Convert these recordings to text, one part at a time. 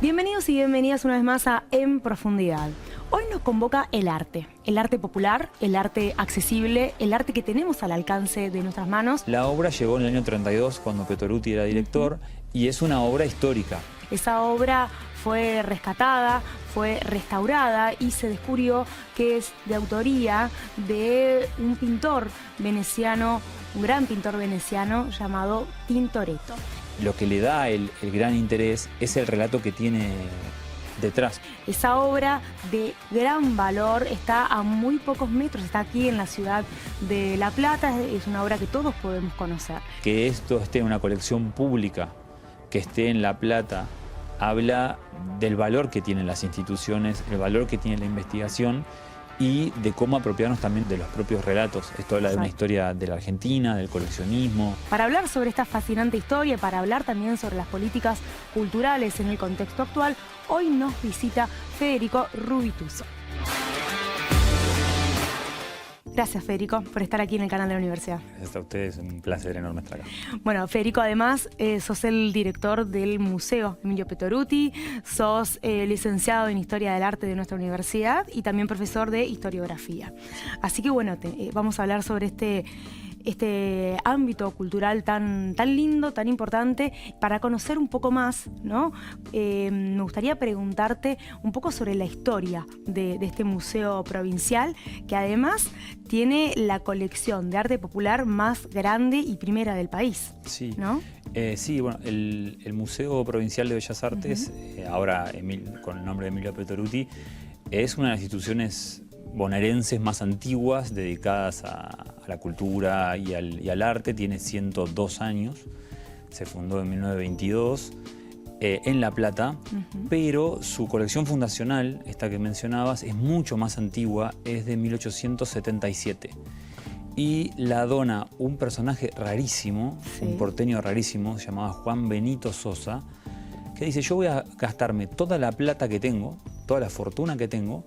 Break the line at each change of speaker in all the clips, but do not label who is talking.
Bienvenidos y bienvenidas una vez más a En Profundidad. Hoy nos convoca el arte popular, el arte accesible, el arte que tenemos al alcance de nuestras manos.
La obra llegó en el año 32 cuando Petoruti era director y es una obra histórica.
Esa obra fue rescatada, fue restaurada y se descubrió que es de autoría de un pintor veneciano, un gran pintor veneciano llamado Tintoretto.
Lo que le da el gran interés es el relato que tiene detrás.
Esa obra de gran valor está a muy pocos metros, está aquí en la ciudad de La Plata, es una obra que todos podemos conocer.
Que esto esté en una colección pública, que esté en La Plata, habla del valor que tienen las instituciones, el valor que tiene la investigación y de cómo apropiarnos también de los propios relatos. Esto habla de una historia de la Argentina, del coleccionismo.
Para hablar sobre esta fascinante historia, para hablar también sobre las políticas culturales en el contexto actual, hoy nos visita Federico Rubituso. Gracias, Federico, por estar aquí en el canal de la Universidad.
Gracias a ustedes, un placer enorme estar acá.
Bueno, Federico, además, sos el director del Museo Emilio Petoruti, sos licenciado en Historia del Arte de nuestra universidad y también profesor de Historiografía. Así que, bueno, vamos a hablar sobre este ámbito cultural tan lindo, tan importante. Para conocer un poco más, ¿no? Me gustaría preguntarte un poco sobre la historia de este museo provincial, que además tiene la colección de arte popular más grande y primera del país.
Sí,
¿no?
Sí, bueno, el Museo Provincial de Bellas Artes, ahora con el nombre de Emilio Petoruti, es una de las instituciones bonaerenses más antiguas dedicadas a la cultura y al arte. Tiene 102 años, se fundó en 1922 en La Plata, pero su colección fundacional, esta que mencionabas, es mucho más antigua, es de 1877 y la dona un personaje rarísimo, un porteño rarísimo, se llamaba Juan Benito Sosa, que dice: yo voy a gastarme toda la plata que tengo, toda la fortuna que tengo,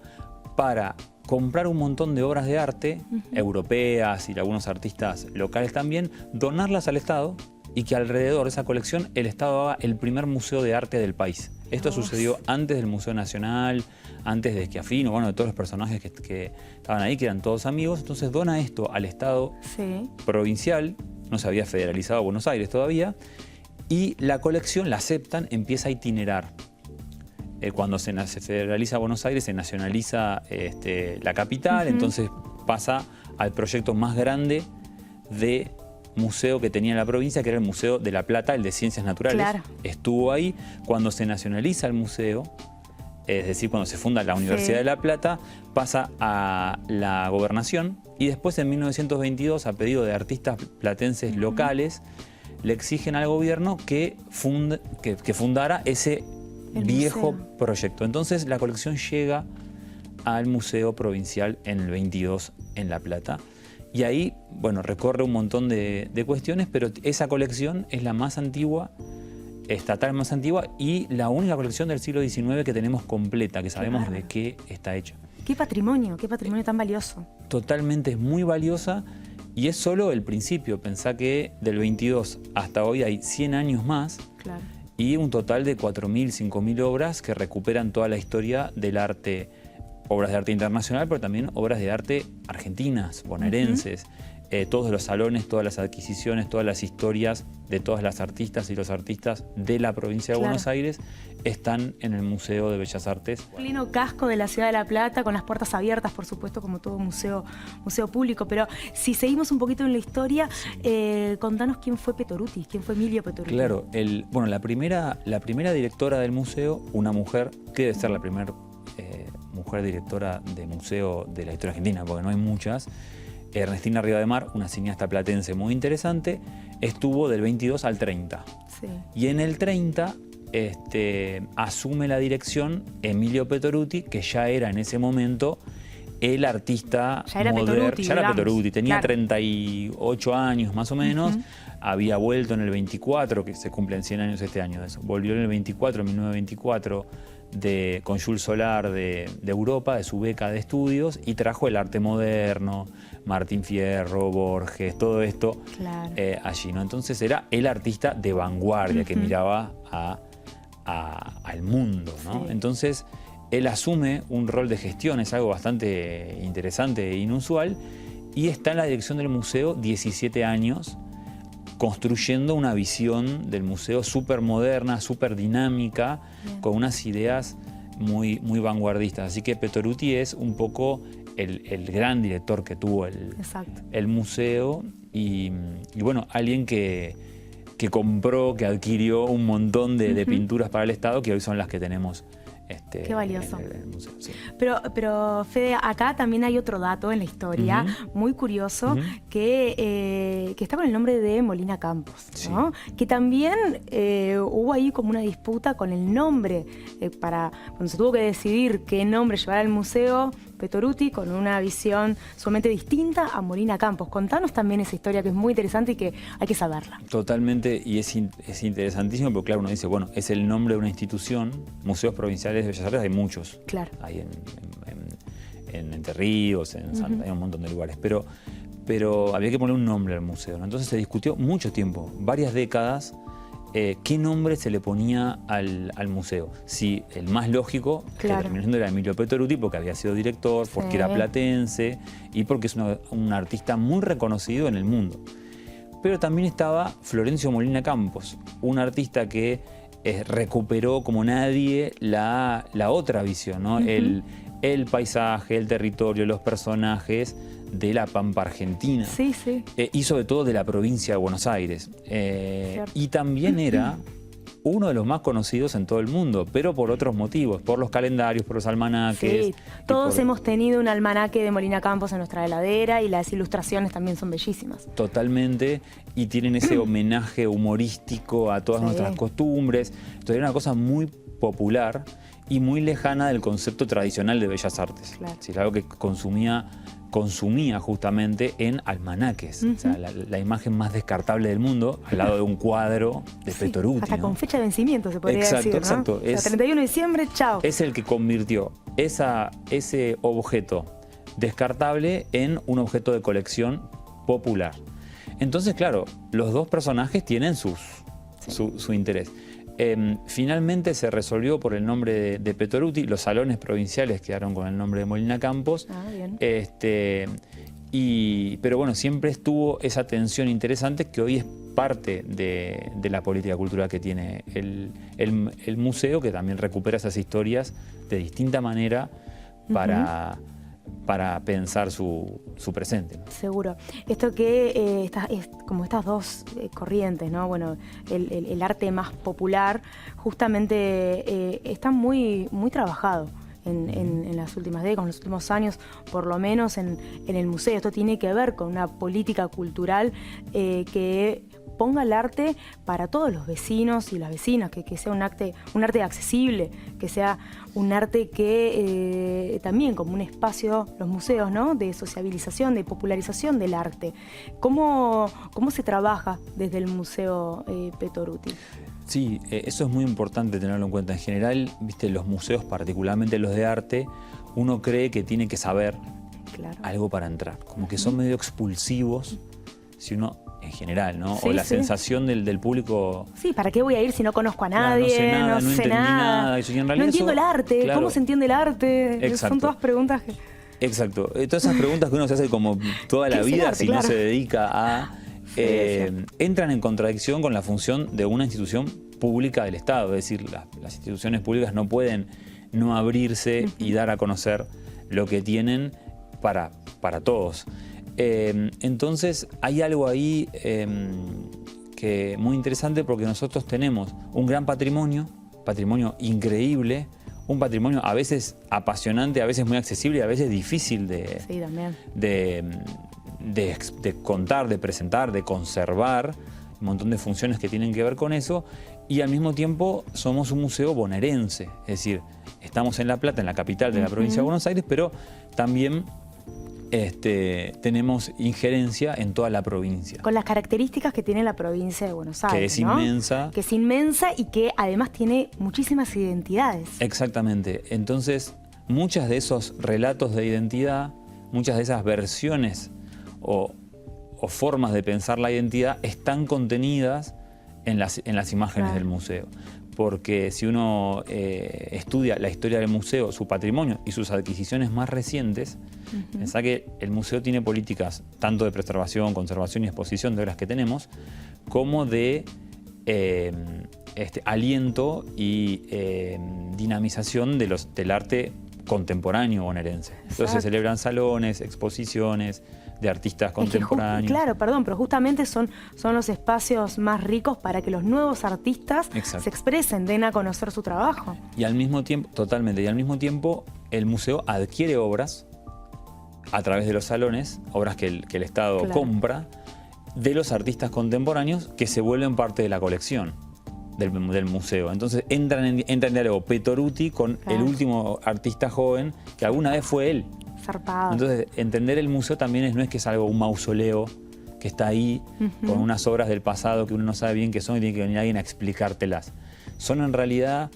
para comprar un montón de obras de arte europeas y de algunos artistas locales también, donarlas al Estado y que alrededor de esa colección el Estado haga el primer museo de arte del país. Esto sucedió antes del Museo Nacional, antes de Schiaffino, bueno, de todos los personajes que estaban ahí, que eran todos amigos. Entonces dona esto al Estado provincial, no se había federalizado Buenos Aires todavía, y la colección la aceptan, empieza a itinerar. Cuando se federaliza Buenos Aires, se nacionaliza la capital, entonces pasa al proyecto más grande de museo que tenía la provincia, que era el Museo de La Plata, el de Ciencias Naturales.
Claro.
Estuvo ahí. Cuando se nacionaliza el museo, es decir, cuando se funda la Universidad de La Plata, pasa a la gobernación y después en 1922, a pedido de artistas platenses locales, le exigen al gobierno que fundara ese viejo proyecto. Entonces la colección llega al Museo Provincial en el 22 en La Plata y ahí, bueno, recorre un montón de cuestiones, pero esa colección es la más antigua, estatal más antigua y la única colección del siglo XIX que tenemos completa, que sabemos de qué está hecha.
Qué patrimonio tan valioso.
Totalmente, es muy valiosa y es solo el principio. Pensá que del 22 hasta hoy hay 100 años más.
Claro.
Y un total de 4.000, 5.000 obras que recuperan toda la historia del arte, obras de arte internacional, pero también obras de arte argentinas, bonaerenses, todos los salones, todas las adquisiciones, todas las historias de todas las artistas y los artistas de la provincia de Buenos Aires están en el Museo de Bellas Artes.
Pleno casco de la ciudad de La Plata, con las puertas abiertas, por supuesto, como todo museo público. Pero si seguimos un poquito en la historia, contanos quién fue Petoruti, quién fue Emilio Petoruti.
Claro, bueno, la primera directora del museo, una mujer, que debe ser la primera mujer directora de museo de la historia argentina, porque no hay muchas, Ernestina Rivademar, una cineasta platense muy interesante, estuvo del 22 al 30. Y en el 30 asume la dirección Emilio Petoruti, que ya era en ese momento el artista moderno. Ya era Petoruti, tenía 38 años más o menos, había vuelto en el 24, que se cumplen 100 años este año de eso, volvió en el 24, en 1924, con Jules Solar de Europa, de su beca de estudios, y trajo el arte moderno, Martín Fierro, Borges, todo esto allí, ¿no? Entonces era el artista de vanguardia que miraba a al mundo, ¿no?
Sí.
Entonces, él asume un rol de gestión, es algo bastante interesante e inusual, y está en la dirección del museo 17 años, construyendo una visión del museo súper moderna, súper dinámica, con unas ideas muy, muy vanguardistas. Así que Petoruti es un poco el gran director que tuvo el museo y bueno, alguien que compró, que adquirió un montón de pinturas para el Estado que hoy son las que tenemos.
Qué valioso.
En el museo, sí.
Pero Fede, acá también hay otro dato en la historia, muy curioso, que está con el nombre de Molina Campos, ¿no? Sí. Que también hubo ahí como una disputa con el nombre, cuando se tuvo que decidir qué nombre llevar al museo, Petoruti, con una visión sumamente distinta a Molina Campos. Contanos también esa historia que es muy interesante y que hay que saberla.
Totalmente, y es interesantísimo, porque claro, uno dice, bueno, es el nombre de una institución, Museos Provinciales de Bellas Artes hay muchos. Claro. Hay en Entre Ríos, en Santa, hay un montón de lugares, pero había que poner un nombre al museo, ¿no? Entonces se discutió mucho tiempo, varias décadas, qué nombre se le ponía al museo. Si el más lógico, que terminó siendo era Emilio Petoruti, porque había sido director, porque era platense y porque es un artista muy reconocido en el mundo. Pero también estaba Florencio Molina Campos, un artista que recuperó como nadie la otra visión, ¿no? El paisaje, el territorio, los personajes de la Pampa Argentina. Sí, sí. Y sobre todo de la provincia de Buenos Aires. Y también era uno de los más conocidos en todo el mundo, pero por otros motivos, por los calendarios, por los almanaques.
Sí, todos hemos tenido un almanaque de Molina Campos en nuestra heladera y las ilustraciones también son bellísimas.
Totalmente, y tienen ese homenaje humorístico a todas nuestras costumbres. Entonces era una cosa muy popular y muy lejana del concepto tradicional de Bellas Artes. Claro. Es decir, algo que consumía justamente en almanaques. O sea, la imagen más descartable del mundo, al lado de un cuadro de Petoruti.
Hasta con fecha de vencimiento se podría decir, ¿no?
Exacto.
O sea, 31 de diciembre, chao.
Es el que convirtió ese objeto descartable en un objeto de colección popular. Entonces, claro, los dos personajes tienen su interés. Finalmente se resolvió por el nombre de Petoruti, los salones provinciales quedaron con el nombre de Molina Campos. Bien. Pero bueno, siempre estuvo esa tensión interesante que hoy es parte de la política cultural que tiene el museo, que también recupera esas historias de distinta manera para pensar su presente, ¿no?
Seguro. Esto que es como estas dos corrientes, ¿no? Bueno, el arte más popular justamente está muy trabajado en las últimas décadas, en los últimos años, por lo menos en el museo. Esto tiene que ver con una política cultural que ponga el arte para todos los vecinos y las vecinas, que sea un arte accesible, que sea un arte que también como un espacio, los museos, ¿no? De sociabilización, de popularización del arte. ¿Cómo se trabaja desde el Museo Petoruti?
Sí, eso es muy importante tenerlo en cuenta. En general, viste, los museos, particularmente los de arte, uno cree que tiene que saber algo para entrar. Como que son medio expulsivos, si uno, en general, ¿no? Sí, o la sensación del público.
Sí, ¿para qué voy a ir si no conozco a nadie? No sé nada.
Y en realidad
no entiendo el arte. ¿Cómo se entiende el arte?
Exacto.
Son todas preguntas que...
Exacto. Todas esas preguntas que uno se hace como toda la vida si no se dedica a... entran en contradicción con la función de una institución pública del Estado. Es decir, las instituciones públicas no pueden no abrirse y dar a conocer lo que tienen para todos. Entonces hay algo ahí que muy interesante, porque nosotros tenemos un gran patrimonio increíble, un patrimonio a veces apasionante, a veces muy accesible y a veces difícil de contar, de presentar, de conservar, un montón de funciones que tienen que ver con eso, y al mismo tiempo somos un museo bonaerense, es decir, estamos en La Plata, en la capital de la provincia de Buenos Aires, pero también tenemos injerencia en toda la provincia.
Con las características que tiene la provincia de Buenos Aires,
que es inmensa.
Que es inmensa y que además tiene muchísimas identidades.
Exactamente. Entonces, muchos de esos relatos de identidad, muchas de esas versiones o formas de pensar la identidad están contenidas en las imágenes del museo. porque si uno estudia la historia del museo, su patrimonio y sus adquisiciones más recientes, pensá que el museo tiene políticas tanto de preservación, conservación y exposición de las que tenemos, como de aliento y dinamización del arte contemporáneo bonaerense. Entonces se celebran salones, exposiciones de artistas contemporáneos.
Claro, perdón, pero justamente son los espacios más ricos para que los nuevos artistas se expresen, den a conocer su trabajo.
Y al mismo tiempo, totalmente, y al mismo tiempo el museo adquiere obras a través de los salones, obras que el Estado compra, de los artistas contemporáneos que se vuelven parte de la colección del museo. Entonces entra en diálogo Petoruti con el último artista joven que alguna vez fue él.
Zarpado.
Entonces entender el museo también no es que es algo, un mausoleo que está ahí con unas obras del pasado que uno no sabe bien qué son y tiene que venir alguien a explicártelas. Son en realidad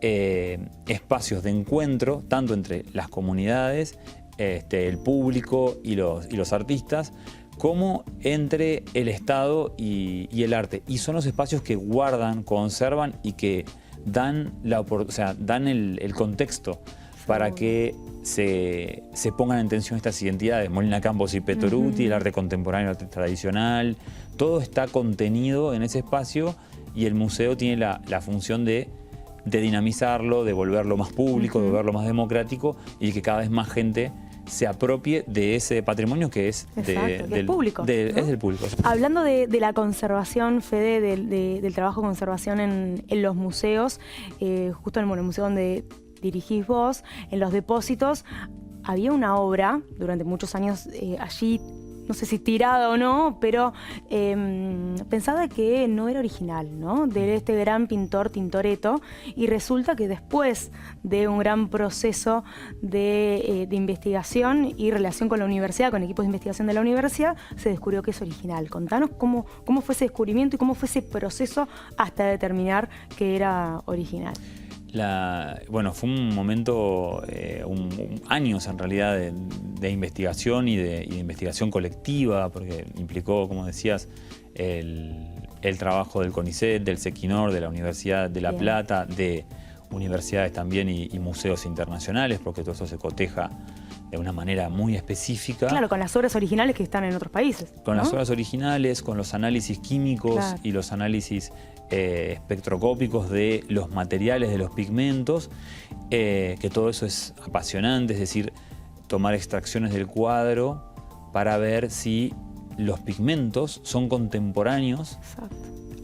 espacios de encuentro tanto entre las comunidades, el público y los artistas, como entre el Estado y el arte. Y son los espacios que guardan, conservan y que dan el contexto para que se pongan en tensión estas identidades. Molina Campos y Petoruti, el arte contemporáneo, el arte tradicional, todo está contenido en ese espacio y el museo tiene la función de dinamizarlo, de volverlo más público, de volverlo más democrático y que cada vez más gente se apropie de ese patrimonio que es
del público. ¿No?
Es del público.
Hablando de la conservación, Fede, del trabajo de conservación en los museos, justo en el museo donde dirigís vos, en los depósitos, había una obra durante muchos años allí, no sé si tirada o no, pero pensaba que no era original, ¿no? De este gran pintor Tintoretto, y resulta que después de un gran proceso de investigación y relación con la universidad, con equipos de investigación de la universidad, se descubrió que es original. Contanos cómo fue ese descubrimiento y cómo fue ese proceso hasta determinar que era original.
Bueno, fue un momento, años en realidad de investigación y de investigación colectiva, porque implicó, como decías, el trabajo del CONICET, del SEQUINOR, de la Universidad de La Plata, de universidades también y museos internacionales, porque todo eso se coteja de una manera muy específica.
Claro, con las obras originales que están en otros países.
Con las obras originales, con los análisis químicos y los análisis espectroscópicos de los materiales, de los pigmentos, que todo eso es apasionante, es decir, tomar extracciones del cuadro para ver si los pigmentos son contemporáneos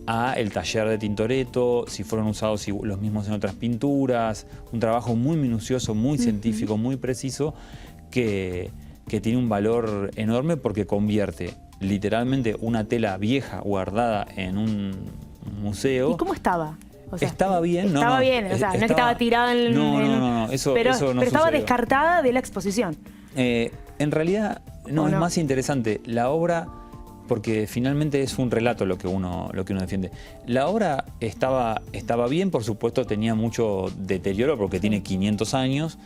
a el taller de Tintoretto, si fueron usados los mismos en otras pinturas, un trabajo muy minucioso, muy científico, muy preciso, que tiene un valor enorme porque convierte literalmente una tela vieja guardada en un museo.
¿Y cómo estaba? O sea,
estaba bien, ¿no?
Estaba bien, o sea, no es que estaba tirada en...
No, eso no
pero
sucedió.
Estaba descartada de la exposición.
En realidad, no, es más interesante. La obra, porque finalmente es un relato lo que uno defiende. La obra estaba bien, por supuesto tenía mucho deterioro porque tiene 500 años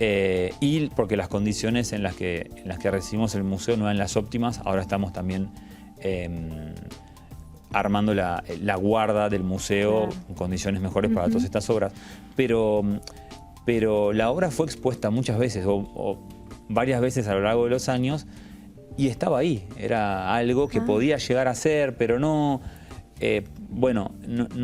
y porque las condiciones en las que recibimos el museo no eran las óptimas. Ahora estamos también armando la guarda del museo en condiciones mejores para todas estas obras. Pero la obra fue expuesta muchas veces o varias veces a lo largo de los años y estaba ahí. Era algo que podía llegar a ser, pero no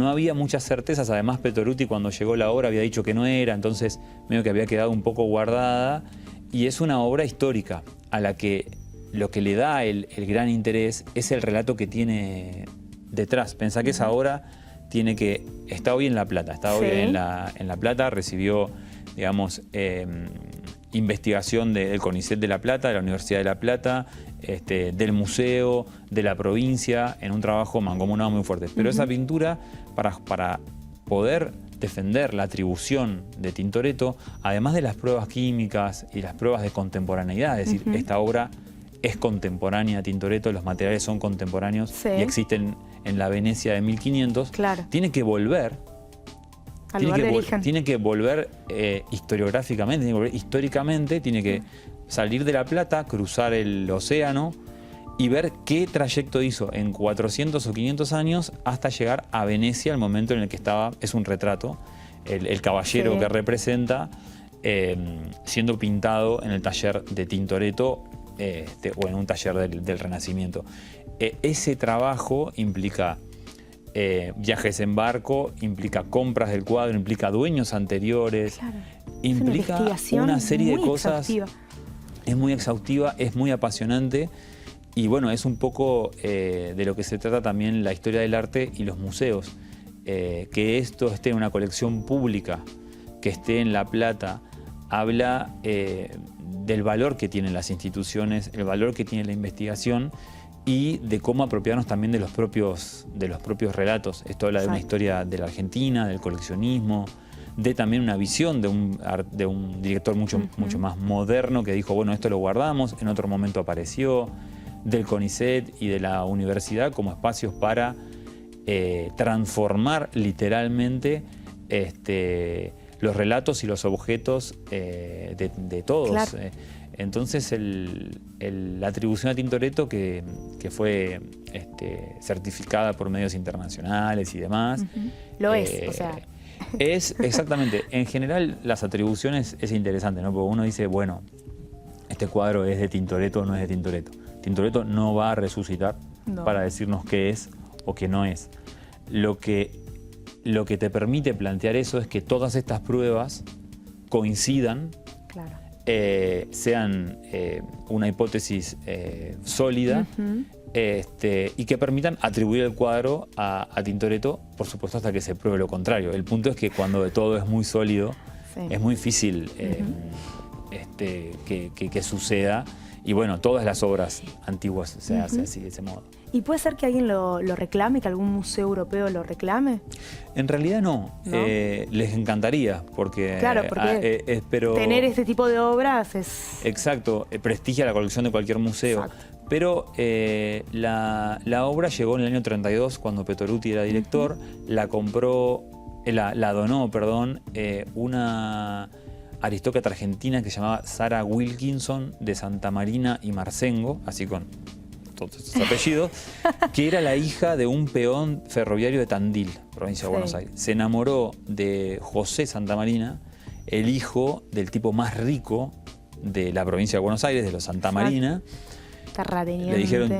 había muchas certezas. Además, Petoruti cuando llegó la obra había dicho que no era, entonces medio que había quedado un poco guardada. Y es una obra histórica a la que lo que le da el gran interés es el relato que tiene detrás. Pensá que esa obra está hoy en La Plata, en La Plata, recibió, digamos, investigación del CONICET de La Plata, de la Universidad de La Plata, del museo, de la provincia, en un trabajo mancomunado muy fuerte. Pero esa pintura, para poder defender la atribución de Tintoretto, además de las pruebas químicas y las pruebas de contemporaneidad, es decir, esta obra es contemporánea a Tintoretto, los materiales son contemporáneos y existen en la Venecia de 1500, tiene que volver tiene que volver historiográficamente, tiene que volver históricamente, tiene que salir de La Plata, cruzar el océano y ver qué trayecto hizo en 400 o 500 años hasta llegar a Venecia, el momento en el que estaba, es un retrato, el caballero que representa siendo pintado en el taller de Tintoretto o en un taller del Renacimiento. Ese trabajo implica viajes en barco, implica compras del cuadro, implica dueños anteriores, implica una serie de cosas. Es muy exhaustiva, es muy apasionante y bueno, es un poco de lo que se trata también la historia del arte y los museos. Que esto esté en una colección pública, que esté en La Plata, habla del valor que tienen las instituciones, el valor que tiene la investigación y de cómo apropiarnos también de los propios relatos. Esto habla de una historia de la Argentina, del coleccionismo, de también una visión de un director mucho más moderno que dijo, bueno, esto lo guardamos, en otro momento apareció, del CONICET y de la universidad como espacios para transformar literalmente los relatos y los objetos de todos. Claro. Entonces la atribución a Tintoretto, que fue certificada por medios internacionales y demás.
Lo es, o sea.
Es, exactamente. En general, las atribuciones es interesante, ¿no? Porque uno dice, bueno, este cuadro es de Tintoretto o no es de Tintoretto. Tintoretto no va a resucitar para decirnos qué es o qué no es. Lo que te permite plantear eso es que todas estas pruebas coincidan, sean una hipótesis sólida y que permitan atribuir el cuadro a Tintoretto, por supuesto, hasta que se pruebe lo contrario. El punto es que cuando todo es muy sólido, es muy difícil que suceda. Y bueno, todas las obras antiguas se hacen así, de ese modo.
¿Y puede ser que alguien lo reclame, que algún museo europeo lo reclame?
En realidad no. Les encantaría, porque...
Claro, porque tener este tipo de obras es...
Exacto, prestigia la colección de cualquier museo. Exacto. Pero la obra llegó en el año 32, cuando Petoruti era director, la donó, una aristócrata argentina que se llamaba Sara Wilkinson, de Santa Marina y Marcengo, así con todos estos apellidos, que era la hija de un peón ferroviario de Tandil, provincia de Buenos Aires. Se enamoró de José Santamarina, el hijo del tipo más rico de la provincia de Buenos Aires, de los Santamarina.
Terrateniente.
Le dijeron,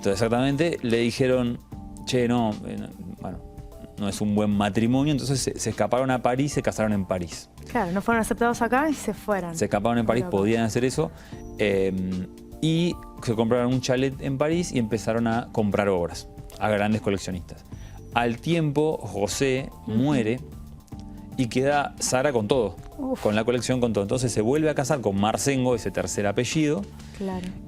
exactamente, le dijeron, che, no, bueno, no es un buen matrimonio, entonces se escaparon a París, se casaron en París.
Claro, no fueron aceptados acá y se fueron.
Se escaparon en París, podían hacer eso, y se compraron un chalet en París y empezaron a comprar obras a grandes coleccionistas. Al tiempo, José muere y queda Sara con todo, con la colección, con todo. Entonces se vuelve a casar con Marcengo, ese tercer apellido,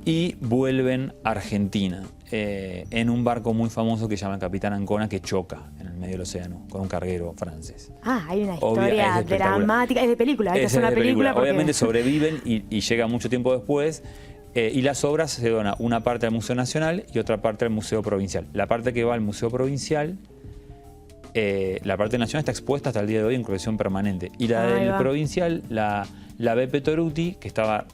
y vuelven a Argentina en un barco muy famoso que se llama Capitán Ancona, que choca en el medio del océano con un carguero francés.
Ah, hay una historia dramática, es de película, es una película.
Porque... Obviamente sobreviven y llega mucho tiempo después. Y las obras se dona una parte al Museo Nacional y otra parte al Museo Provincial. La parte que va al Museo Provincial, la parte nacional está expuesta hasta el día de hoy en colección permanente. Y la del provincial la ve Petoruti, que estaba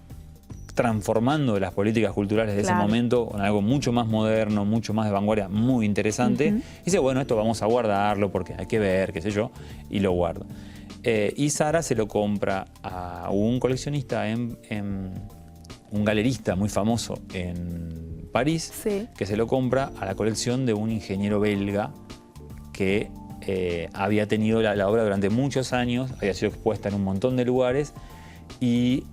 transformando las políticas culturales de ese momento con algo mucho más moderno, mucho más de vanguardia, muy interesante. Y dice, bueno, esto vamos a guardarlo porque hay que ver, qué sé yo, y lo guardo. Y Sara se lo compra a un coleccionista un galerista muy famoso en París, que se lo compra a la colección de un ingeniero belga que había tenido la obra durante muchos años, había sido expuesta en un montón de lugares y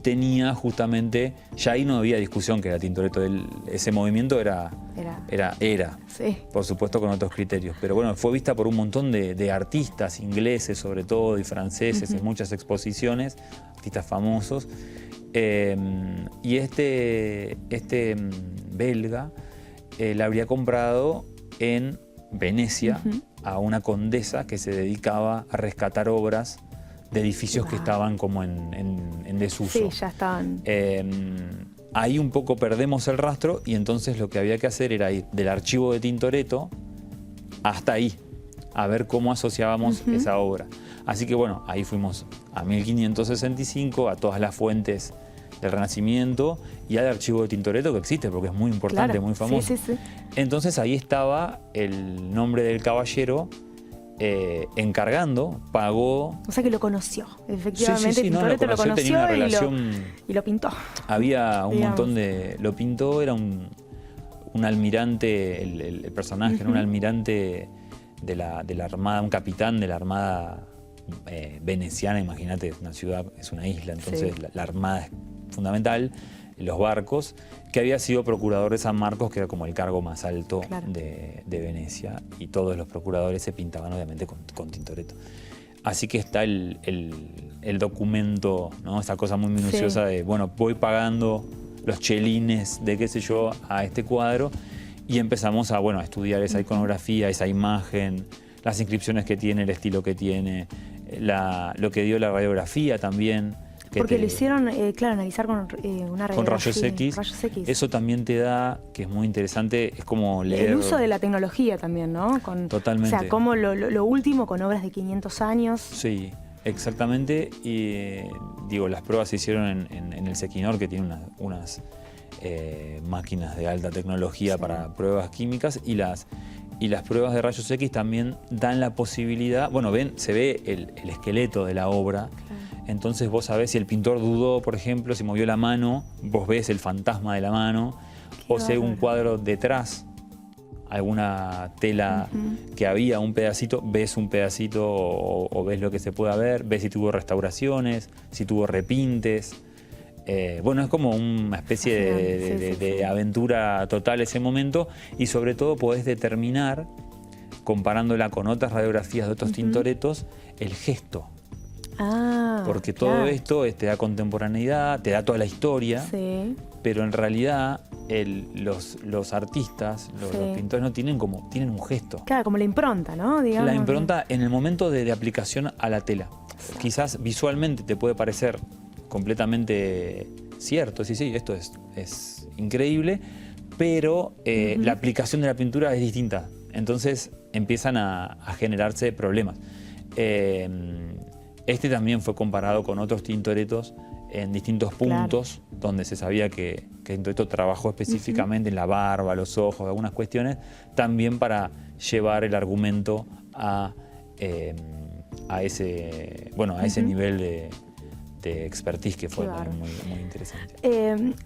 tenía justamente, ya ahí no había discusión que era Tintoretto, ese movimiento era por supuesto con otros criterios, pero bueno, fue vista por un montón de artistas ingleses sobre todo y franceses en muchas exposiciones, artistas famosos, y este belga la habría comprado en Venecia a una condesa que se dedicaba a rescatar obras de edificios que estaban como en desuso.
Sí, ya estaban.
Ahí un poco perdemos el rastro y entonces lo que había que hacer era ir del archivo de Tintoretto hasta ahí, a ver cómo asociábamos esa obra. Así que bueno, ahí fuimos a 1565, a todas las fuentes del Renacimiento, y hay archivo de Tintoretto que existe porque es muy importante,
Claro,
muy famoso.
sí, sí, sí.
Entonces ahí estaba el nombre del caballero encargando, pagó.
O sea que lo conoció, efectivamente.
Sí, no, lo
Tintoretto
conoció, tenía una relación.
Y lo pintó.
Había un
digamos.
montón de. Lo pintó, era un almirante, el personaje, ¿no? Un almirante de la armada, un capitán de la armada veneciana. Imagínate, una ciudad, es una isla, entonces
Sí.
la armada es fundamental, los barcos, que había sido procurador de San Marcos, que era como el cargo más alto
Claro.
de Venecia, y todos los procuradores se pintaban obviamente con Tintoretto. Así que está el documento, ¿no? Esa cosa muy minuciosa de, bueno, voy pagando los chelines de qué sé yo a este cuadro, y empezamos a estudiar esa iconografía, esa imagen, las inscripciones que tiene, el estilo que tiene, lo que dio la radiografía también.
Porque lo hicieron, claro, analizar con una radiografía.
Con rayos X. Eso también te da, que es muy interesante, es como leer.
El uso de la tecnología también, ¿no?
Totalmente.
O sea, como lo último con obras de 500 años.
Sí, exactamente. Y digo, las pruebas se hicieron en el Sequinor, que tiene unas máquinas de alta tecnología para pruebas químicas, y las pruebas de rayos X también dan la posibilidad, se ve el esqueleto de la obra. Claro. Entonces vos sabés si el pintor dudó, por ejemplo, si movió la mano, vos ves el fantasma de la mano, o si hay un cuadro detrás, alguna tela que había, un pedacito, ves un pedacito o ves lo que se pueda ver, ves si tuvo restauraciones, si tuvo repintes. Es como una especie de aventura total ese momento, y sobre todo podés determinar, comparándola con otras radiografías de otros Tintorettos, el gesto. Porque todo esto te da contemporaneidad, te da toda la historia, pero en realidad los artistas, los pintores no tienen tienen un gesto.
Claro, como la impronta, ¿no? Digamos.
La impronta en el momento de aplicación a la tela. Exacto. Quizás visualmente te puede parecer completamente cierto, sí, esto es increíble, pero la aplicación de la pintura es distinta. Entonces empiezan a generarse problemas. Este también fue comparado con otros Tintorettos en distintos puntos, donde se sabía que Tintoretto trabajó específicamente en la barba, los ojos, algunas cuestiones, también para llevar el argumento a ese nivel de expertise, que fue muy interesante.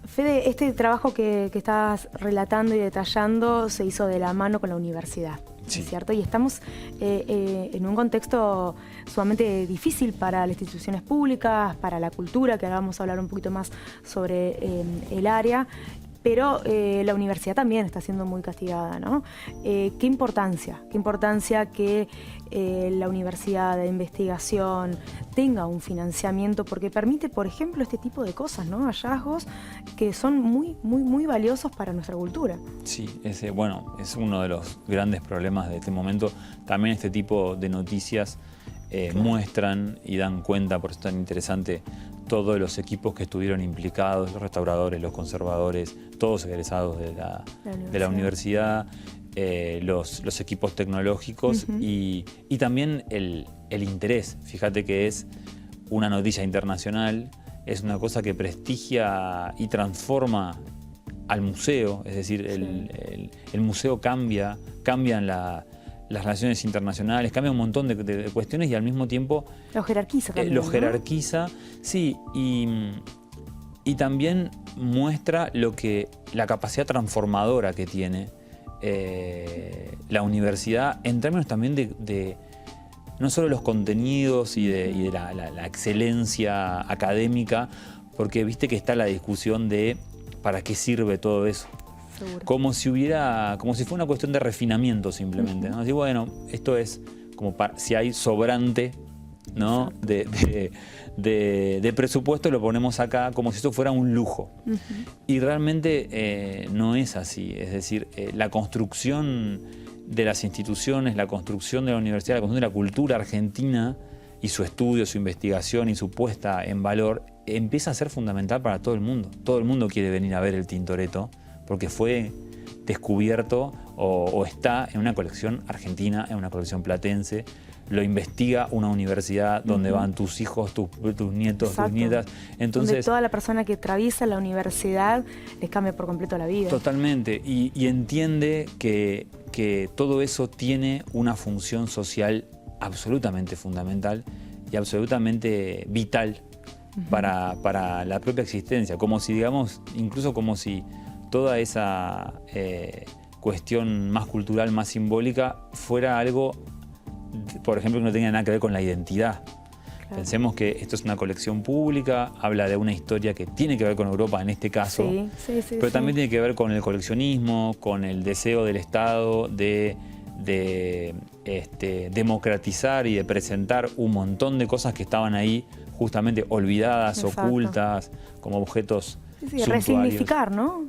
Fede, este trabajo que estás relatando y detallando se hizo de la mano con la universidad, ¿es cierto? Y estamos en un contexto sumamente difícil para las instituciones públicas, para la cultura, que ahora vamos a hablar un poquito más sobre el área, pero la universidad también está siendo muy castigada, ¿no? ¿Qué importancia que la universidad de investigación tenga un financiamiento? Porque permite, por ejemplo, este tipo de cosas, ¿no? Hallazgos que son muy valiosos para nuestra cultura.
Sí, es uno de los grandes problemas de este momento. También este tipo de noticias muestran y dan cuenta, por eso es tan interesante, todos los equipos que estuvieron implicados, los restauradores, los conservadores, todos egresados de la universidad, los equipos tecnológicos y también el interés. Fíjate que es una noticia internacional, es una cosa que prestigia y transforma al museo, es decir, el museo cambian las relaciones internacionales, cambia un montón de cuestiones, y al mismo tiempo
lo jerarquiza también,
lo jerarquiza, sí, y también muestra la capacidad transformadora que tiene la universidad, en términos también de no solo los contenidos y de la excelencia académica, porque viste que está la discusión de ¿para qué sirve todo eso?
Seguro.
Como si fuera una cuestión de refinamiento simplemente, ¿no? Así, esto es como si hay sobrante, ¿no? de presupuesto, lo ponemos acá como si esto fuera un lujo. Y realmente no es así. Es decir, la construcción de las instituciones, la construcción de la universidad, la construcción de la cultura argentina y su estudio, su investigación y su puesta en valor empieza a ser fundamental para todo el mundo. Todo el mundo quiere venir a ver el Tintoretto, porque fue descubierto o está en una colección argentina, en una colección platense, lo investiga una universidad donde van tus hijos, tus nietos,
Exacto.
tus nietas. Entonces,
donde toda la persona que atraviesa la universidad les cambia por completo la vida.
Totalmente, y entiende que todo eso tiene una función social absolutamente fundamental y absolutamente vital para la propia existencia, como si, digamos, incluso como si toda esa cuestión más cultural, más simbólica, fuera algo, por ejemplo, que no tenga nada que ver con la identidad. Claro. Pensemos que esto es una colección pública, habla de una historia que tiene que ver con Europa en este caso, pero también tiene que ver con el coleccionismo, con el deseo del Estado de democratizar y de presentar un montón de cosas que estaban ahí justamente olvidadas, ocultas, como objetos suntuarios.
Resignificar, ¿no?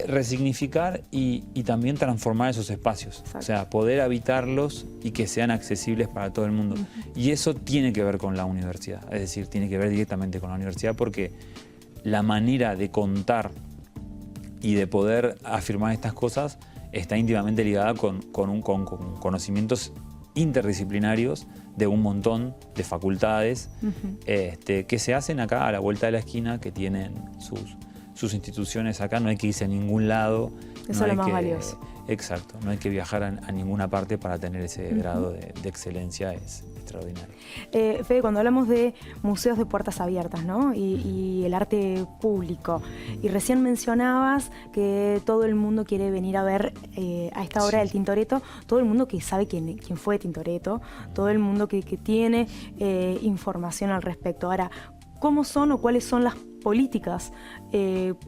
Resignificar y también transformar esos espacios. Exacto. O sea, poder habitarlos y que sean accesibles para todo el mundo. Y eso tiene que ver con la universidad, es decir, tiene que ver directamente con la universidad porque la manera de contar y de poder afirmar estas cosas está íntimamente ligada con conocimientos interdisciplinarios de un montón de facultades que se hacen acá a la vuelta de la esquina, que tienen sus instituciones acá, no hay que irse a ningún lado.
Eso es lo más valioso.
Exacto, no hay que viajar a ninguna parte para tener ese grado de excelencia, es extraordinario.
Fede, cuando hablamos de museos de puertas abiertas, ¿no? y el arte público, y recién mencionabas que todo el mundo quiere venir a ver a esta obra del Tintoretto, todo el mundo que sabe quién fue Tintoretto, todo el mundo que tiene información al respecto. Ahora, ¿cómo son o cuáles son las políticas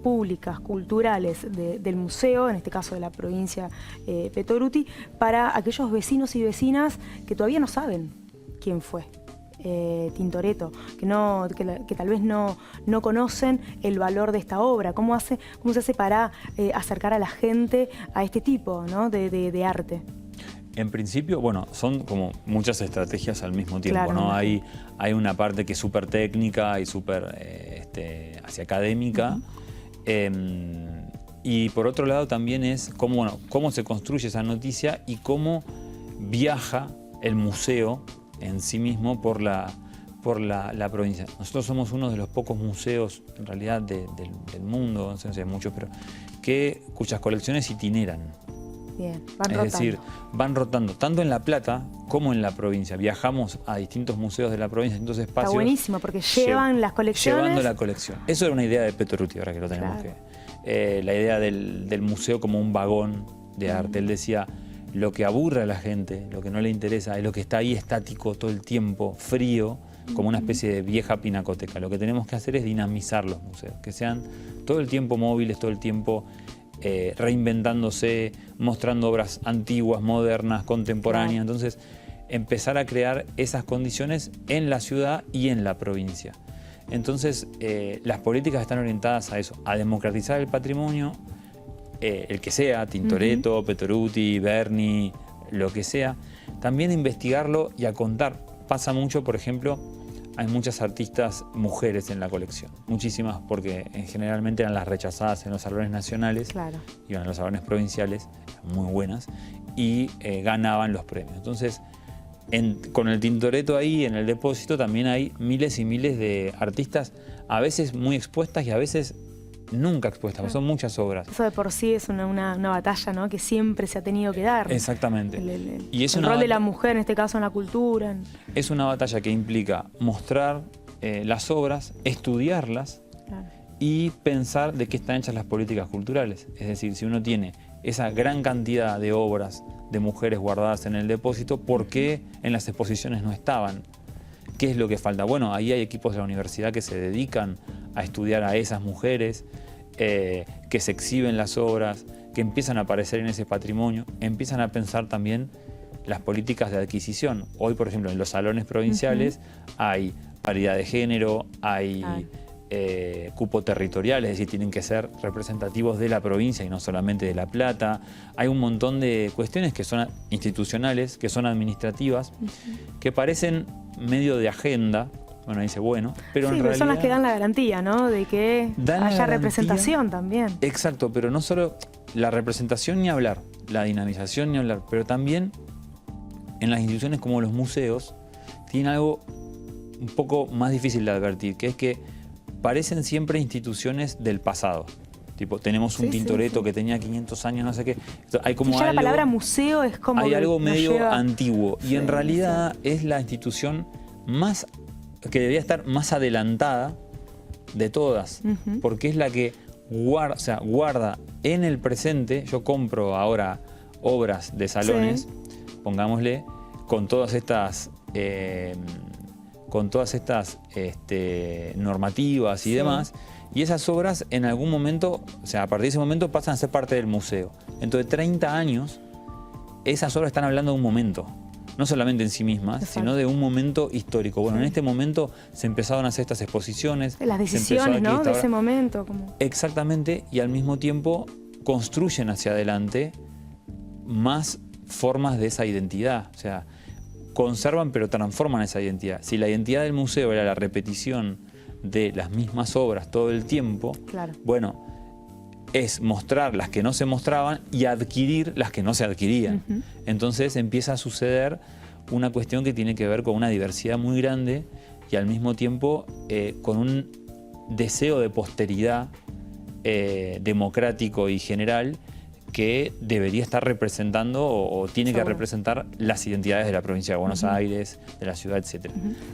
públicas, culturales del museo, en este caso de la provincia Petoruti, para aquellos vecinos y vecinas que todavía no saben quién fue Tintoretto, que tal vez no conocen el valor de esta obra? ¿Cómo se hace para acercar a la gente a este tipo, ¿no? de arte?
En principio, bueno, son como muchas estrategias al mismo tiempo,
claro,
¿no? Hay una parte que es súper técnica y súper hacia académica. Y por otro lado también es cómo se construye esa noticia y cómo viaja el museo en sí mismo por la provincia. Nosotros somos uno de los pocos museos, en realidad, del mundo, no sé si hay muchos, pero cuyas colecciones itineran.
Bien,
es decir, van rotando tanto en La Plata como en la provincia. Viajamos a distintos museos de la provincia, a distintos espacios.
Está buenísimo, porque llevan las colecciones.
Llevando la colección. Eso era una idea de Petoruti, ahora que lo tenemos la idea del museo como un vagón de arte. Él decía, lo que aburre a la gente, lo que no le interesa, es lo que está ahí estático todo el tiempo, frío, como una especie de vieja pinacoteca. Lo que tenemos que hacer es dinamizar los museos, que sean todo el tiempo móviles, todo el tiempo reinventándose, mostrando obras antiguas, modernas, contemporáneas. Entonces, empezar a crear esas condiciones en la ciudad y en la provincia. Entonces, las políticas están orientadas a eso, a democratizar el patrimonio, el que sea, Tintoretto, Petoruti, Berni, lo que sea. También a investigarlo y a contar. Pasa mucho, por ejemplo, hay muchas artistas mujeres en la colección, muchísimas, porque generalmente eran las rechazadas en los salones nacionales, iban a los salones provinciales, muy buenas, y ganaban los premios. Entonces, con el Tintoretto ahí, en el depósito, también hay miles y miles de artistas, a veces muy expuestas y a veces nunca expuestas, son muchas obras.
Eso de por sí es una batalla, ¿no? Que siempre se ha tenido que dar.
Exactamente.
Y es el rol de la mujer, en este caso en la cultura.
Es una batalla que implica mostrar las obras, estudiarlas y pensar de qué están hechas las políticas culturales. Es decir, si uno tiene esa gran cantidad de obras de mujeres guardadas en el depósito, ¿por qué en las exposiciones no estaban? ¿Qué es lo que falta? Bueno, ahí hay equipos de la universidad que se dedican a estudiar a esas mujeres, que se exhiben las obras, que empiezan a aparecer en ese patrimonio, empiezan a pensar también las políticas de adquisición. Hoy, por ejemplo, en los salones provinciales hay paridad de género, hay cupo territorial, es decir, tienen que ser representativos de la provincia y no solamente de La Plata. Hay un montón de cuestiones que son institucionales, que son administrativas, que parecen medio de agenda. Bueno, dice, bueno, pero en realidad
son las que dan la garantía, ¿no? De que haya representación también.
Exacto, pero no solo la representación ni hablar. la dinamización ni hablar, pero también en las instituciones como los museos tienen algo un poco más difícil de advertir, que es que parecen siempre instituciones del pasado. Tipo, tenemos un Tintoretto que tenía 500 años, no sé qué. Hay como
ya
algo,
la palabra museo es como...
hay algo medio
lleva...
antiguo. Y en realidad es la institución más que debería estar más adelantada de todas. Porque es la que guarda, o sea, guarda en el presente. Yo compro ahora obras de salones, pongámosle, con todas estas... normativas y demás, y esas obras en algún momento, o sea, a partir de ese momento pasan a ser parte del museo. Dentro de 30 años, esas obras están hablando de un momento, no solamente en sí mismas, sino de un momento histórico. Bueno, en este momento se empezaron a hacer estas exposiciones.
Las decisiones, ¿no?, de ese momento. Como...
Exactamente, y al mismo tiempo construyen hacia adelante más formas de esa identidad. O sea, conservan pero transforman esa identidad. Si la identidad del museo era la repetición de las mismas obras todo el tiempo, bueno, es mostrar las que no se mostraban y adquirir las que no se adquirían. Entonces empieza a suceder una cuestión que tiene que ver con una diversidad muy grande y al mismo tiempo con un deseo de posteridad democrático y general que debería estar representando o tiene que representar las identidades de la provincia de Buenos Aires, de la ciudad, etc.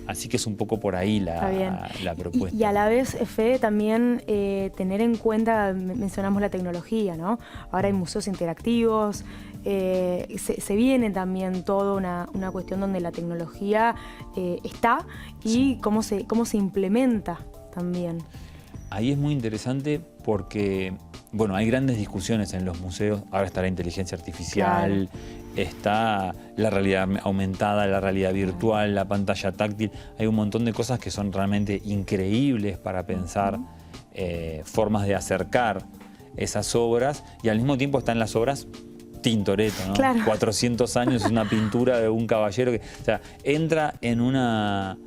Así que es un poco por ahí la propuesta.
Y a la vez, Fede, también tener en cuenta, mencionamos la tecnología, ¿no? Ahora hay museos interactivos, se viene también toda una cuestión donde la tecnología está y cómo se implementa también.
Ahí es muy interesante porque... Bueno, hay grandes discusiones en los museos. Ahora está la inteligencia artificial, está la realidad aumentada, la realidad virtual, la pantalla táctil. Hay un montón de cosas que son realmente increíbles para pensar formas de acercar esas obras. Y al mismo tiempo están las obras Tintoretto, ¿no? 400 años, es una pintura de un caballero que... O sea, entra en una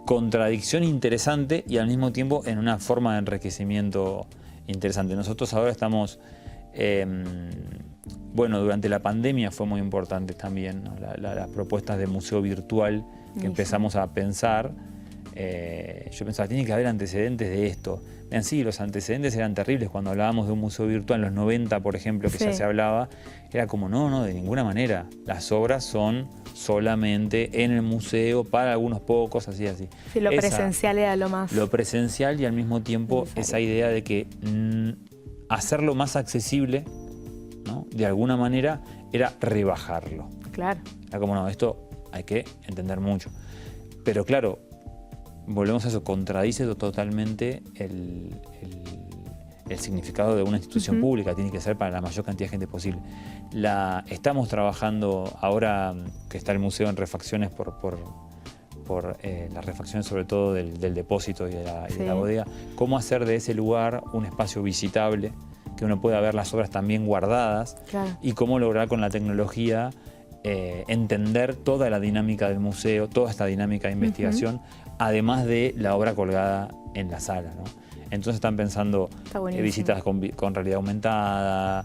contradicción interesante y al mismo tiempo en una forma de enriquecimiento interesante. Nosotros ahora estamos, bueno, durante la pandemia fue muy importante también, ¿no? Las propuestas de museo virtual que empezamos a pensar. Yo pensaba, tiene que haber antecedentes de esto. Vean, sí, los antecedentes eran terribles cuando hablábamos de un museo virtual en los 90, por ejemplo, que ya se hablaba. Era como, no, de ninguna manera. Las obras son solamente en el museo, para algunos pocos, así.
Sí, lo presencial era lo más...
Lo presencial y al mismo tiempo esa idea de que hacerlo más accesible, ¿no?, de alguna manera, era rebajarlo.
Claro.
Era como, no, esto hay que entender mucho. Pero claro, volvemos a eso, contradice totalmente el significado de una institución pública. Tiene que ser para la mayor cantidad de gente posible. Estamos trabajando, ahora que está el museo en refacciones por las refacciones sobre todo del depósito y de la bodega, cómo hacer de ese lugar un espacio visitable, que uno pueda ver las obras también guardadas, y cómo lograr con la tecnología entender toda la dinámica del museo, toda esta dinámica de investigación, además de la obra colgada en la sala, ¿no? Entonces están pensando visitas con realidad aumentada.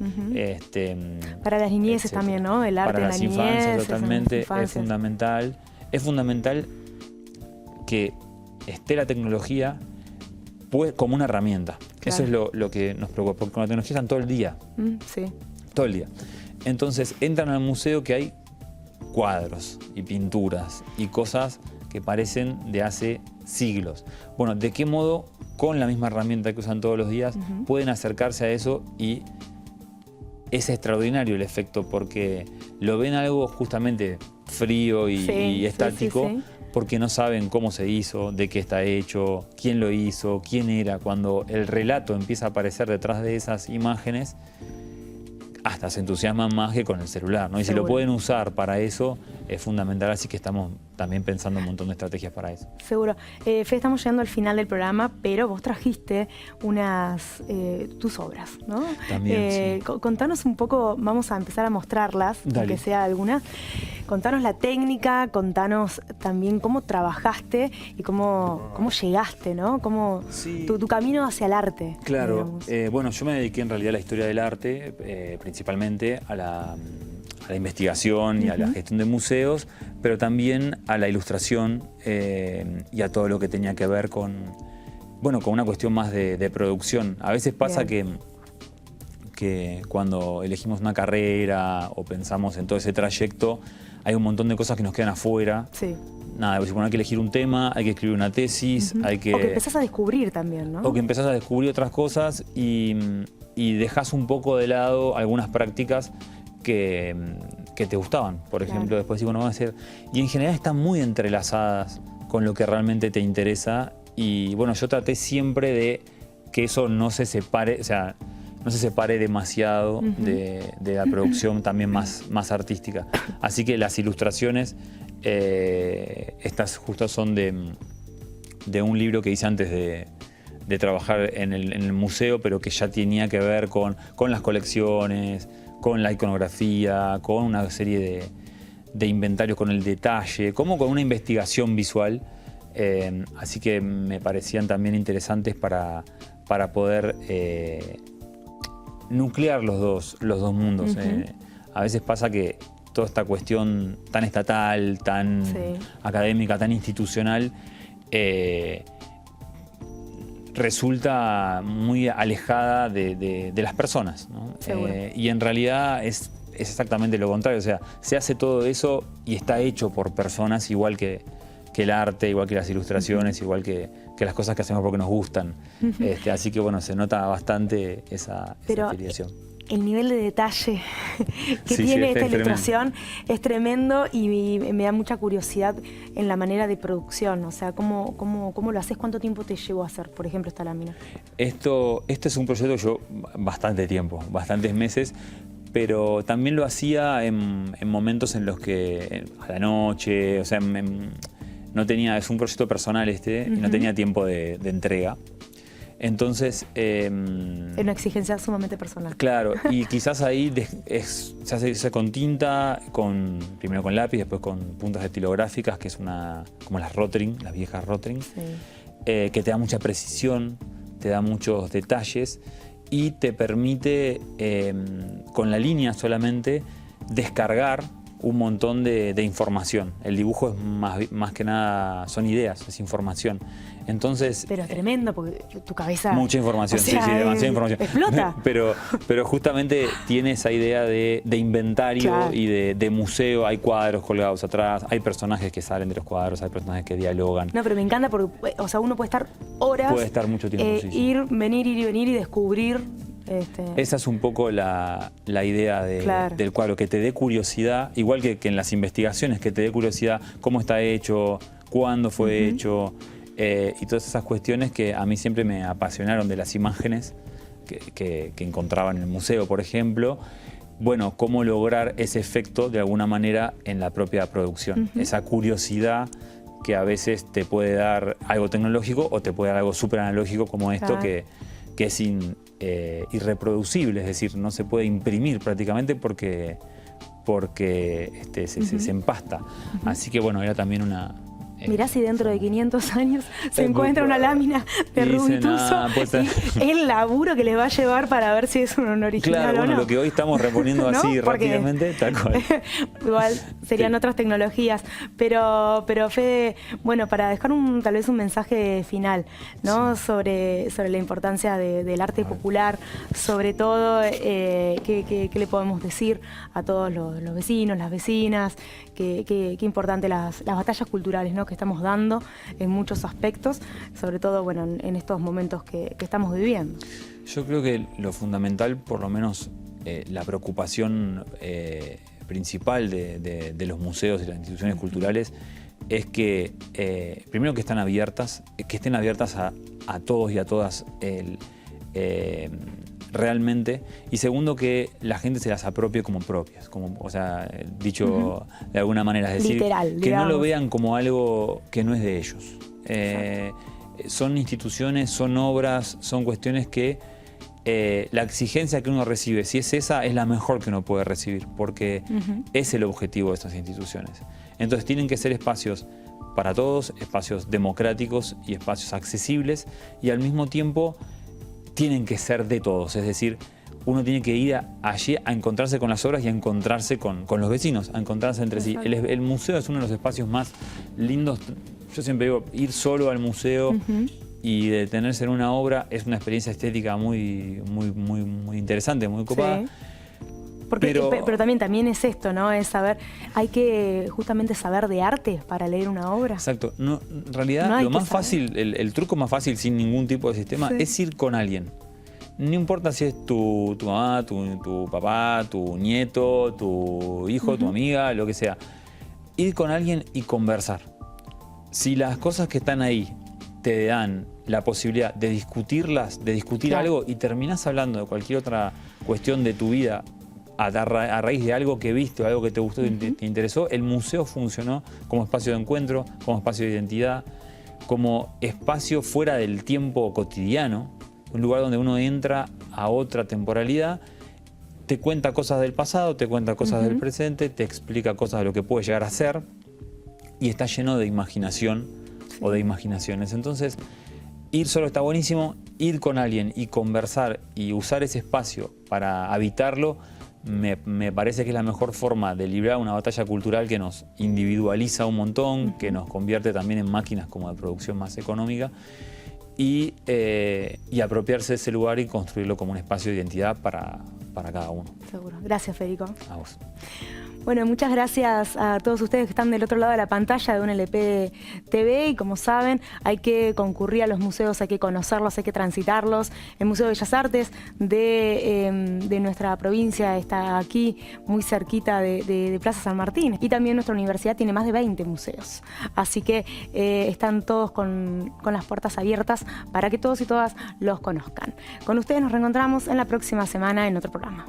Para las niñeces también, ¿no? El arte
para
de
las
la
infancias,
niñez,
totalmente, es fundamental. Es fundamental que esté la tecnología como una herramienta. Eso es lo que nos preocupa, porque con la tecnología están todo el día. Todo el día. Entonces entran al museo que hay cuadros y pinturas y cosas que parecen de hace siglos. Bueno, ¿de qué modo, con la misma herramienta que usan todos los días, pueden acercarse a eso? Y es extraordinario el efecto, porque lo ven algo justamente frío y estático, porque no saben cómo se hizo, de qué está hecho, quién lo hizo, quién era. Cuando el relato empieza a aparecer detrás de esas imágenes, hasta se entusiasman más que con el celular, ¿no? Y si lo pueden usar para eso, es fundamental. Así que estamos también pensando un montón de estrategias para eso.
Seguro. Fede, estamos llegando al final del programa, pero vos trajiste tus obras, ¿no?
También,
Contanos un poco, vamos a empezar a mostrarlas, aunque sea alguna. Contanos la técnica, contanos también cómo trabajaste y cómo llegaste, ¿no?
Sí.
Tu camino hacia el arte.
Claro, bueno, yo me dediqué en realidad a la historia del arte, principalmente a la investigación y a la gestión de museos, pero también a la ilustración y a todo lo que tenía que ver con una cuestión más de producción. A veces pasa que cuando elegimos una carrera o pensamos en todo ese trayecto, hay un montón de cosas que nos quedan afuera.
Sí.
Nada, pues, bueno, hay que elegir un tema, hay que escribir una tesis, hay que...
O que empezás a descubrir también, ¿no?
O que empezás a descubrir otras cosas y dejás un poco de lado algunas prácticas que te gustaban. Por ejemplo, después digo, no van a ser... Y en general están muy entrelazadas con lo que realmente te interesa. Y bueno, yo traté siempre de que eso no se separe, o sea, no se separe demasiado de la producción también más artística. Así que las ilustraciones, estas justo son de un libro que hice antes de trabajar en el museo, pero que ya tenía que ver con las colecciones, con la iconografía, con una serie de inventarios, con el detalle, como con una investigación visual. Así que me parecían también interesantes para poder nuclear los dos mundos. A veces pasa que toda esta cuestión tan estatal, tan académica, tan institucional, resulta muy alejada de las personas, ¿no? Y en realidad es exactamente lo contrario. O sea, se hace todo eso y está hecho por personas igual que el arte, igual que las ilustraciones, igual que las cosas que hacemos porque nos gustan. Así que bueno, se nota bastante esa afiliación.
El nivel de detalle que tiene esta ilustración es tremendo y me da mucha curiosidad en la manera de producción. O sea, ¿cómo lo haces? ¿Cuánto tiempo te llevó a hacer, por ejemplo, esta lámina?
Esto es un proyecto que yo bastante tiempo, bastantes meses, pero también lo hacía en momentos en los que a la noche, o sea, no tenía, es un proyecto personal y no tenía tiempo de entrega. Entonces...
es una exigencia sumamente personal.
Claro, y quizás ahí se hace con tinta, primero con lápiz, después con puntas estilográficas, que es como las Rotring, las viejas Rotring, que te da mucha precisión, te da muchos detalles y te permite, con la línea solamente, descargar un montón de información. El dibujo es más que nada, son ideas, es información. Entonces,
pero tremendo, porque tu cabeza...
Mucha información,
o sea,
sí, demasiada información.
Explota.
pero justamente tiene esa idea de inventario y de museo. Hay cuadros colgados atrás, hay personajes que salen de los cuadros, hay personajes que dialogan.
No, pero me encanta porque, o sea, uno puede estar horas...
Puede estar mucho tiempo,
ir y venir y descubrir...
Esa es un poco la idea del cuadro, que te dé curiosidad, igual que en las investigaciones, que te dé curiosidad cómo está hecho, cuándo fue hecho, y todas esas cuestiones que a mí siempre me apasionaron de las imágenes que encontraba en el museo, por ejemplo. Bueno, cómo lograr ese efecto de alguna manera en la propia producción, esa curiosidad que a veces te puede dar algo tecnológico o te puede dar algo súper analógico como esto, que es irreproducible, es decir, no se puede imprimir prácticamente porque se empasta. Así que bueno, era también una...
Mirá si dentro de 500 años se encuentra una lámina de Rubí Tusso y el laburo que les va a llevar para ver si es un original o no.
Bueno, lo que hoy estamos reponiendo así rápidamente, tal cual.
Igual serían otras tecnologías, pero Fede, bueno, para dejar tal vez un mensaje final, ¿no? Sobre la importancia del arte popular, sobre todo, ¿qué le podemos decir a todos los vecinos, las vecinas? Qué importante las batallas culturales, ¿no? Que estamos dando en muchos aspectos, sobre todo bueno, en estos momentos que estamos viviendo.
Yo creo que lo fundamental, por lo menos la preocupación principal de los museos y las instituciones culturales, es que primero que estén abiertas a todos y a todas realmente, y segundo que la gente se las apropie como propias, o sea, dicho de alguna manera, es decir,
literal,
que no lo vean como algo que no es de ellos. Son instituciones, son obras, son cuestiones que la exigencia que uno recibe, si es esa, es la mejor que uno puede recibir, porque es el objetivo de estas instituciones. Entonces tienen que ser espacios para todos, espacios democráticos y espacios accesibles, y al mismo tiempo tienen que ser de todos, es decir, uno tiene que ir allí a encontrarse con las obras y a encontrarse con los vecinos, a encontrarse entre sí. El museo es uno de los espacios más lindos. Yo siempre digo, ir solo al museo y detenerse en una obra es una experiencia estética muy interesante, muy copada.
Sí. Pero también es esto, ¿no? Es saber, hay que justamente saber de arte para leer una obra.
Exacto. No, en realidad, lo más fácil, el truco más fácil sin ningún tipo de sistema es ir con alguien. No importa si es tu mamá, tu papá, tu nieto, tu hijo, tu amiga, lo que sea. Ir con alguien y conversar. Si las cosas que están ahí te dan la posibilidad de discutirlas, de discutir algo, y terminás hablando de cualquier otra cuestión de tu vida a raíz de algo que viste o algo que te gustó y te interesó, el museo funcionó como espacio de encuentro, como espacio de identidad, como espacio fuera del tiempo cotidiano, un lugar donde uno entra a otra temporalidad, te cuenta cosas del pasado, te cuenta cosas del presente, te explica cosas de lo que puede llegar a ser, y está lleno de imaginación o de imaginaciones. Entonces, ir solo está buenísimo, ir con alguien y conversar y usar ese espacio para habitarlo, me parece que es la mejor forma de librar una batalla cultural que nos individualiza un montón, que nos convierte también en máquinas como de producción más económica, y apropiarse de ese lugar y construirlo como un espacio de identidad para cada uno.
Seguro. Gracias, Federico.
A vos.
Bueno, muchas gracias a todos ustedes que están del otro lado de la pantalla de UNLP TV, y como saben, hay que concurrir a los museos, hay que conocerlos, hay que transitarlos. El Museo de Bellas Artes de nuestra provincia está aquí, muy cerquita de Plaza San Martín, y también nuestra universidad tiene más de 20 museos. Así que están todos con las puertas abiertas para que todos y todas los conozcan. Con ustedes nos reencontramos en la próxima semana en otro programa.